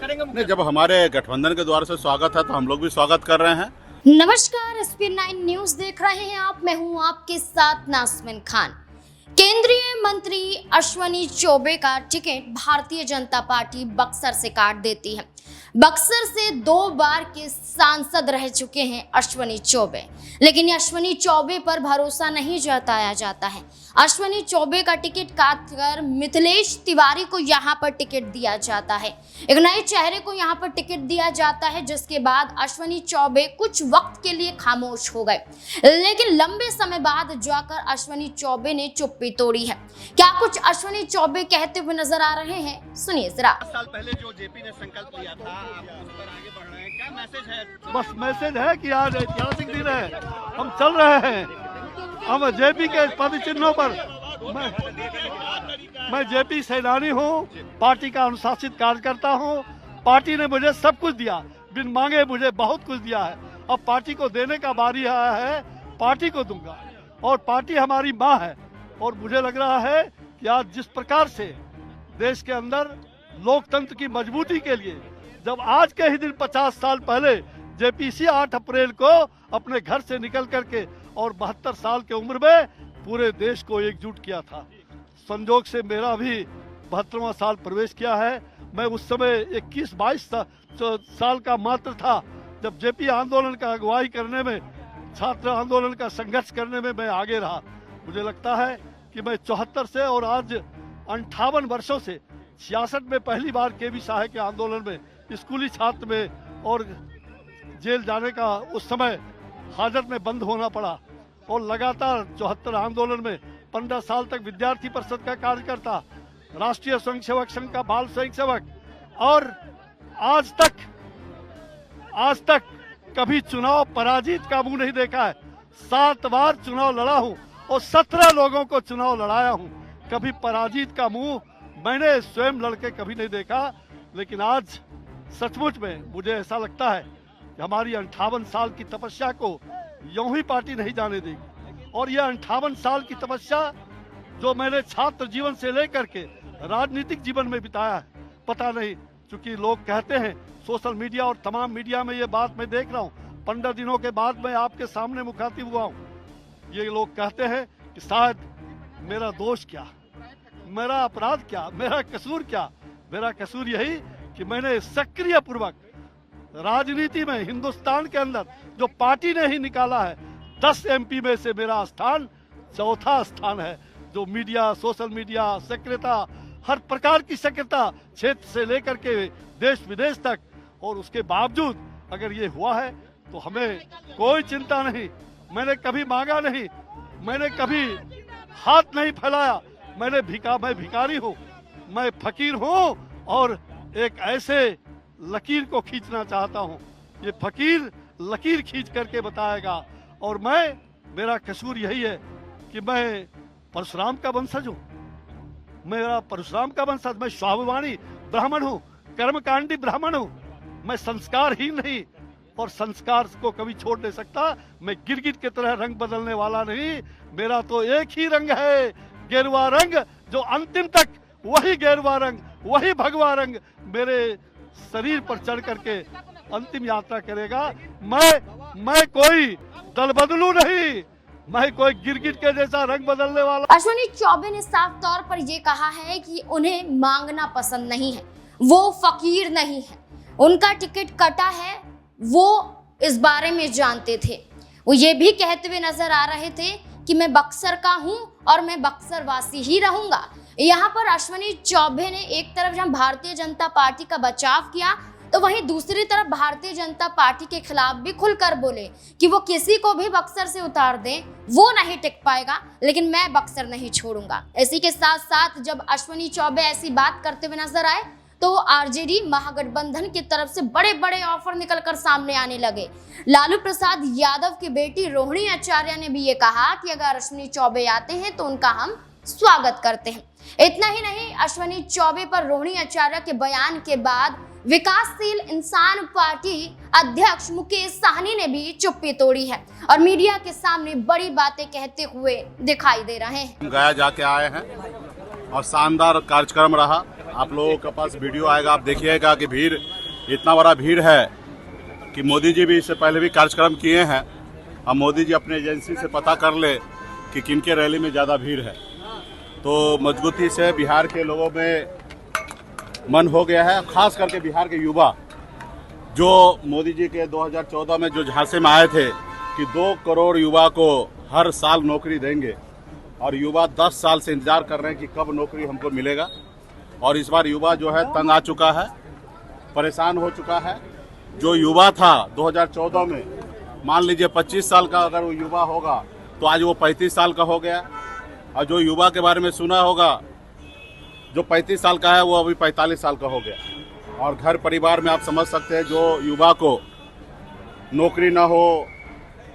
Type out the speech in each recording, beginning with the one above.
करेंगे? नहीं, जब हमारे गठबंधन के द्वारा से स्वागत है तो हम लोग भी स्वागत कर रहे हैं। नमस्कार, SP9 न्यूज देख रहे हैं आप। मैं हूं आपके साथ नासमिन खान। केंद्रीय मंत्री अश्विनी चौबे का टिकट भारतीय जनता पार्टी बक्सर से काट देती है। बक्सर से 2 बार के सांसद रह चुके हैं अश्विनी चौबे, लेकिन अश्विनी चौबे पर भरोसा नहीं जताया जाता है। अश्विनी चौबे का टिकट काटकर मिथिलेश तिवारी को यहां पर टिकट दिया जाता है। एक नए चेहरे को यहां पर टिकट दिया जाता है, जिसके बाद अश्विनी चौबे कुछ वक्त के लिए खामोश हो गए, लेकिन लंबे समय बाद जाकर अश्विनी चौबे ने चुप्पी तोड़ी है। क्या कुछ अश्विनी चौबे कहते हुए नजर आ रहे हैं, सुनिए जरा। 5 साल पहले जो जेपी ने संकल्प लिया था, आप उस पर आगे बढ़ रहे हैं, क्या मैसेज है? बस मैसेज है कि आज ऐतिहासिक दिन है, हम चल रहे हैं। हम जेपी के पद चिन्हों पर, मैं जेपी सेनानी हूँ, पार्टी का अनुशासित कार्यकर्ता हूँ। पार्टी ने मुझे सब कुछ दिया, बिन मांगे मुझे बहुत कुछ दिया है। अब पार्टी को देने का बारी आया है, पार्टी को दूंगा। और पार्टी हमारी माँ है। और मुझे लग रहा है कि आज जिस प्रकार से देश के अंदर लोकतंत्र की मजबूती के लिए, जब आज के ही दिन 50 साल पहले जेपीसी 8 अप्रैल को अपने घर से निकल करके और 72 साल की उम्र में पूरे देश को एकजुट किया था। संजोग से मेरा भी 72वां साल प्रवेश किया है। मैं उस समय 21-22 साल का मात्र था जब जेपी आंदोलन का अगुवाई करने में, छात्र आंदोलन का संघर्ष करने में मैं आगे रहा। मुझे लगता है कि मैं 74 से और आज 58 वर्षों से 66 में पहली बार केवी साहे के आंदोलन में स्कूली छात्र में और जेल जाने का उस समय हाजत में बंद होना पड़ा। और लगातार 74 आंदोलन में 15 साल तक विद्यार्थी परिषद का कार्यकर्ता, राष्ट्रीय स्वयंसेवक संघ का बाल स्वयंसेवक, और आज तक कभी चुनाव पराजित का मुंह नहीं देखा है। 7 बार चुनाव लड़ा हूं और 17 लोगों को चुनाव लड़ाया हूं। कभी पराजित का मुंह मैंने स्वयं लड़के कभी नहीं देखा। लेकिन आज सचमुच में मुझे ऐसा लगता है कि हमारी 58 साल की तपस्या को यूं ही पार्टी नहीं जाने देगी। और यह 58 साल की तपस्या जो मैंने छात्र जीवन से लेकर के राजनीतिक जीवन में बिताया है, पता नहीं, चूंकि लोग कहते हैं सोशल मीडिया और तमाम मीडिया में ये बात मैं देख रहा हूँ, 15 दिनों के बाद मैं आपके सामने मुखातिब हुआ हूँ। ये लोग कहते हैं कि शायद मेरा दोष क्या, मेरा अपराध क्या, मेरा कसूर क्या। मेरा कसूर यही कि मैंने सक्रिय पूर्वक राजनीति में हिंदुस्तान के अंदर जो पार्टी ने ही निकाला है, 10 MP में से मेरा स्थान 4था स्थान है। जो मीडिया, सोशल मीडिया, सक्रियता, हर प्रकार की सक्रियता, क्षेत्र से लेकर के देश विदेश तक, और उसके बावजूद अगर ये हुआ है तो हमें कोई चिंता नहीं। मैंने कभी मांगा नहीं, मैंने कभी हाथ नहीं फैलाया। मैं भिखारी हूँ, मैं फकीर हूँ और एक ऐसे लकीर को खींचना चाहता हूँ। ये फकीर लकीर खींच करके बताएगा। और मेरा कसूर यही है कि मैं परशुराम का वंशज हूँ। मेरा परशुराम का वंशज, मैं स्वाभिमानी ब्राह्मण हूँ, कर्मकांडी ब्राह्मण हूँ। मैं संस्कारहीन नहीं और संस्कार को कभी छोड़ नहीं सकता। मैं गिरगिट की तरह रंग बदलने वाला नहीं। मेरा तो एक ही रंग है, गेरुआ रंग, जो अंतिम तक वही गेरुआ रंग, वही भगवा रंग मेरे शरीर पर चढ़ करके अंतिम यात्रा करेगा। मैं कोई दल बदलू नहीं, मैं कोई गिरगिट के जैसा रंग बदलने वाला। अश्विनी चौबे ने साफ तौर पर यह कहा है कि उन्हें मांगना पसंद नहीं है, वो फकीर नहीं है, उनका टिकट कटा है, वो इस बारे में जानते थे। वो ये भी कहते हुए नजर आ रहे थे कि मैं बक्सर का हूं और मैं बक्सर वासी ही रहूंगा। यहाँ पर अश्विनी चौबे ने एक तरफ जहां भारतीय जनता पार्टी का बचाव किया, तो वहीं दूसरी तरफ भारतीय जनता पार्टी के खिलाफ भी खुलकर बोले कि वो किसी को भी बक्सर से उतार दें, वो नहीं टिक पाएगा, लेकिन मैं बक्सर नहीं छोड़ूंगा। इसी के साथ साथ जब अश्विनी चौबे ऐसी बात करते हुए नजर आए तो आरजेडी महागठबंधन की तरफ से बड़े बड़े ऑफर निकलकर सामने आने लगे। लालू प्रसाद यादव की बेटी रोहिणी आचार्य ने भी ये कहा कि अगर अश्विनी चौबे आते हैं तो उनका हम स्वागत करते हैं। इतना ही नहीं, अश्विनी चौबे पर रोहिणी आचार्य के बयान के बाद विकासशील इंसान पार्टी अध्यक्ष मुकेश साहनी ने भी चुप्पी तोड़ी है और मीडिया के सामने बड़ी बातें कहते हुए दिखाई दे रहे हैं। गया जाके आए हैं और शानदार कार्यक्रम रहा। आप लोगों के पास वीडियो आएगा, आप देखिएगा कि भीड़ इतना बड़ा भीड़ है कि मोदी जी भी इससे पहले भी कार्यक्रम किए हैं। अब मोदी जी अपने एजेंसी से पता कर ले कि किनके रैली में ज़्यादा भीड़ है, तो मजबूती से बिहार के लोगों में मन हो गया है। खास करके बिहार के युवा जो मोदी जी के 2014 में जो झांसे में आए थे कि 2 करोड़ युवा को हर साल नौकरी देंगे, और युवा 10 साल से इंतजार कर रहे हैं कि कब नौकरी हमको मिलेगा। और इस बार युवा जो है तंग आ चुका है, परेशान हो चुका है। जो युवा था 2014 में, मान लीजिए 25 साल का अगर वो युवा होगा तो आज वो 35 साल का हो गया। और जो युवा के बारे में सुना होगा, जो 35 साल का है वो अभी 45 साल का हो गया। और घर परिवार में आप समझ सकते हैं, जो युवा को नौकरी ना हो,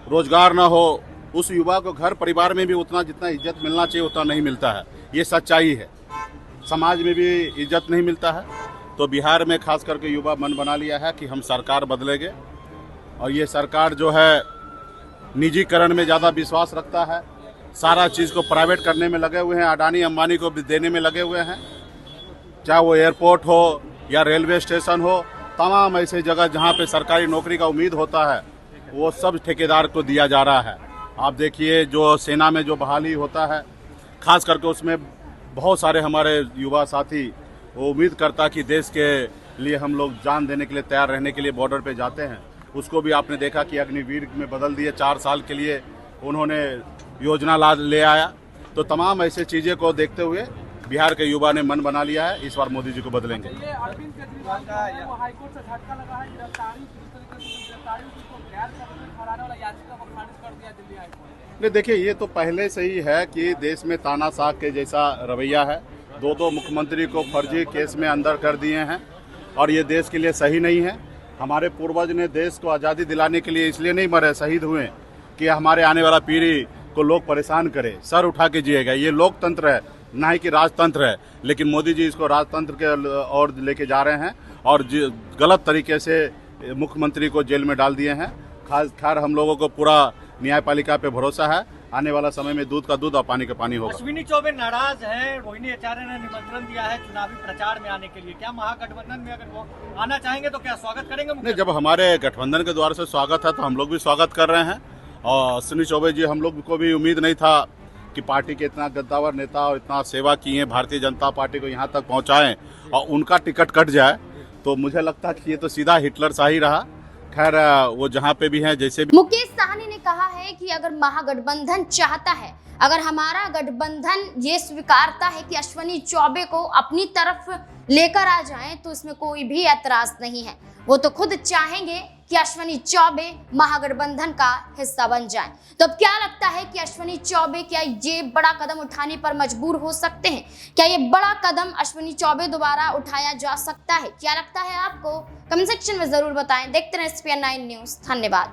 रोजगार ना हो, उस युवा को घर परिवार में भी उतना जितना इज्जत मिलना चाहिए उतना नहीं मिलता है। ये सच्चाई है, समाज में भी इज्जत नहीं मिलता है। तो बिहार में खास करके युवा मन बना लिया है कि हम सरकार बदलेंगे, और ये सरकार जो है निजीकरण में ज़्यादा विश्वास रखता है, सारा चीज़ को प्राइवेट करने में लगे हुए हैं, अडानी अंबानी को भी देने में लगे हुए हैं। चाहे वो एयरपोर्ट हो या रेलवे स्टेशन हो, तमाम ऐसे जगह जहाँ पे सरकारी नौकरी का उम्मीद होता है वो सब ठेकेदार को दिया जा रहा है। आप देखिए जो सेना में जो बहाली होता है, खास करके उसमें बहुत सारे हमारे युवा साथी वो उम्मीद करता कि देश के लिए हम लोग जान देने के लिए तैयार रहने के लिए बॉर्डर पे जाते हैं। उसको भी आपने देखा कि अग्निवीर में बदल दिए, 4 साल के लिए उन्होंने योजना ले आया। तो तमाम ऐसे चीज़ें को देखते हुए बिहार के युवा ने मन बना लिया है, इस बार मोदी जी को बदलेंगे। अरविंद केजरीवाल का वो हाईकोर्ट से झटका लगा है, गिरफ्तारी को गैर कानूनी ठहराने वाला याचिका को खारिज कर दिया दिल्ली हाईकोर्ट ने। नहीं, देखिए ये तो पहले से ही है कि देश में तानाशाह के जैसा रवैया है। 2 मुख्यमंत्री को फर्जी केस में अंदर कर दिए हैं, और ये देश के लिए सही नहीं है। हमारे पूर्वज ने देश को आज़ादी दिलाने के लिए इसलिए नहीं मरे, शहीद हुए कि हमारे आने वाला पीढ़ी को लोग परेशान करे, सर उठा के जिएगा। ये लोकतंत्र है, ना ही कि राजतंत्र है। लेकिन मोदी जी इसको राजतंत्र के ओर लेके जा रहे हैं, और गलत तरीके से मुख्यमंत्री को जेल में डाल दिए हैं। खैर हम लोगों को पूरा न्यायपालिका पे भरोसा है, आने वाला समय में दूध का दूध और पानी का पानी होगा। अश्विनी चौबे नाराज हैं, रोहिणी आचार्य ने निमंत्रण दिया है चुनावी प्रचार में आने के लिए। क्या महागठबंधन में अगर वो आना चाहेंगे तो क्या स्वागत करेंगे? नहीं, जब हमारे गठबंधन के द्वार से स्वागत है तो हम लोग भी स्वागत कर रहे हैं। और अश्विनी चौबे जी, हम लोग को भी उम्मीद नहीं था कि पार्टी के इतना गद्दावर नेता और इतना सेवा किए, भारतीय जनता पार्टी को यहाँ तक पहुँचाएं और उनका टिकट कट जाए, तो मुझे लगता है कि ये तो सीधा हिटलर सा ही रहा। खैर वो जहाँ पे भी हैं, जैसे भी। मुकेश साहनी ने कहा है कि अगर महागठबंधन चाहता है, अगर हमारा गठबंधन ये स्वीकारता है कि अश्विनी चौबे को अपनी तरफ लेकर आ जाएं, तो इसमें कोई भी ऐतराज नहीं है। वो तो खुद चाहेंगे कि अश्विनी चौबे महागठबंधन का हिस्सा बन जाएं। तो अब क्या लगता है कि अश्विनी चौबे क्या ये बड़ा कदम उठाने पर मजबूर हो सकते हैं? क्या ये बड़ा कदम अश्विनी चौबे दोबारा उठाया जा सकता है? क्या लगता है आपको? कमेंट सेक्शन में जरूर बताएं। देखते रहें SPN9 न्यूज़। धन्यवाद।